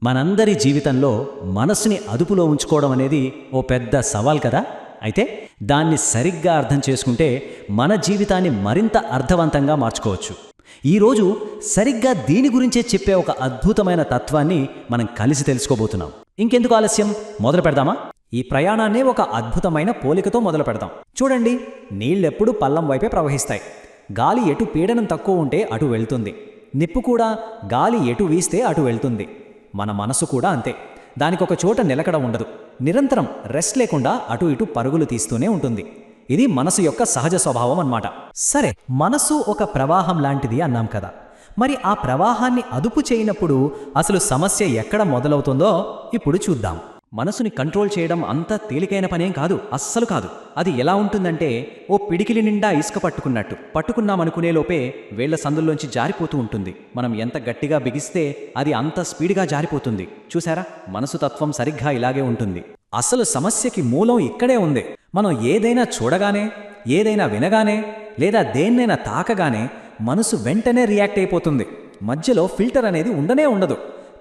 మనందరి జీవితంలో మనసుని అదుపులో ఉంచుకోవడం అనేది ఓ పెద్ద సవాల్ కదా. అయితే దాన్ని సరిగ్గా అర్థం చేసుకుంటే మన జీవితాన్ని మరింత అర్థవంతంగా మార్చుకోవచ్చు. ఈరోజు సరిగ్గా దీని గురించే చెప్పే ఒక అద్భుతమైన తత్వాన్ని మనం కలిసి తెలుసుకోబోతున్నాం. ఇంకెందుకు ఆలస్యం, మొదలు పెడదామా? ఈ ప్రయాణాన్నే ఒక అద్భుతమైన పోలికతో మొదలు పెడదాం. చూడండి, నీళ్ళెప్పుడు పల్లం వైపే ప్రవహిస్తాయి. గాలి ఎటు పీడనం తక్కువ ఉంటే అటు వెళ్తుంది. నిప్పు కూడా గాలి ఎటు వీస్తే అటు వెళ్తుంది. మన మనసు కూడా అంతే. దానికొక చోట నిలకడ ఉండదు. నిరంతరం రెస్ట్ లేకుండా అటు ఇటు పరుగులు తీస్తూనే ఉంటుంది. ఇది మనసు యొక్క సహజ స్వభావం అన్నమాట. సరే, మనసు ఒక ప్రవాహం లాంటిది అన్నాం కదా. మరి ఆ ప్రవాహాన్ని అదుపు చేయనప్పుడు అసలు సమస్య ఎక్కడ మొదలవుతుందో ఇప్పుడు చూద్దాం. మనసుని కంట్రోల్ చేయడం అంత తేలికైన పనేం కాదు, అస్సలు కాదు. అది ఎలా ఉంటుందంటే, ఓ పిడికిలి నిండా ఇసుక పట్టుకున్నట్టు. పట్టుకున్నామనుకునే లోపే వేళ్ల సందుల్లోంచి జారిపోతూ ఉంటుంది. మనం ఎంత గట్టిగా బిగిస్తే అది అంత స్పీడ్గా జారిపోతుంది. చూసారా, మనసు తత్వం సరిగ్గా ఇలాగే ఉంటుంది. అసలు సమస్యకి మూలం ఇక్కడే ఉంది. మనం ఏదైనా చూడగానే, ఏదైనా వినగానే, లేదా దేన్నైనా తాకగానే మనసు వెంటనే రియాక్ట్ అయిపోతుంది. మధ్యలో ఫిల్టర్ అనేది ఉండనే ఉండదు.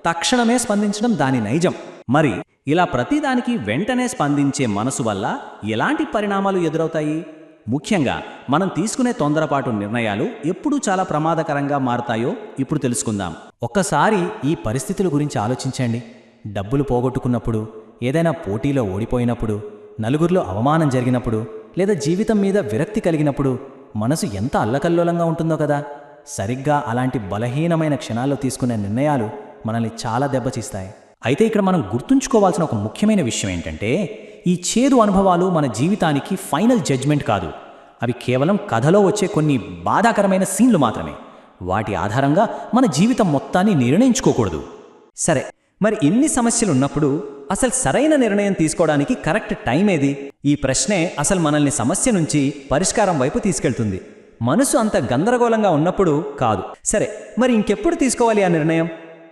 తక్షణమే స్పందించడం దాని నైజం. మరి ఇలా ప్రతిదానికి వెంటనే స్పందించే మనసు వల్ల ఎలాంటి పరిణామాలు ఎదురవుతాయి? ముఖ్యంగా మనం తీసుకునే తొందరపాటు నిర్ణయాలు ఎప్పుడు చాలా ప్రమాదకరంగా మారతాయో ఇప్పుడు తెలుసుకుందాం. ఒక్కసారి ఈ పరిస్థితుల గురించి ఆలోచించండి. డబ్బులు పోగొట్టుకున్నప్పుడు, ఏదైనా పోటీలో ఓడిపోయినప్పుడు, నలుగురిలో అవమానం జరిగినప్పుడు, లేదా జీవితం మీద విరక్తి కలిగినప్పుడు మనసు ఎంత అల్లకల్లోలంగా ఉంటుందో కదా. సరిగ్గా అలాంటి బలహీనమైన క్షణాల్లో తీసుకునే నిర్ణయాలు మనల్ని చాలా దెబ్బతీస్తాయి. అయితే ఇక్కడ మనం గుర్తుంచుకోవాల్సిన ఒక ముఖ్యమైన విషయం ఏంటంటే, ఈ చేదు అనుభవాలు మన జీవితానికి ఫైనల్ జడ్జ్మెంట్ కాదు. అవి కేవలం కథలో వచ్చే కొన్ని బాధాకరమైన సీన్లు మాత్రమే. వాటి ఆధారంగా మన జీవితం మొత్తాన్ని నిర్ణయించుకోకూడదు. సరే, మరి ఇన్ని సమస్యలున్నప్పుడు అసలు సరైన నిర్ణయం తీసుకోవడానికి కరెక్ట్ టైం ఏది? ఈ ప్రశ్నే అసలు మనల్ని సమస్య నుంచి పరిష్కారం వైపు తీసుకెళ్తుంది. మనసు అంత గందరగోళంగా ఉన్నప్పుడు కాదు. సరే, మరి ఇంకెప్పుడు తీసుకోవాలి ఆ నిర్ణయం?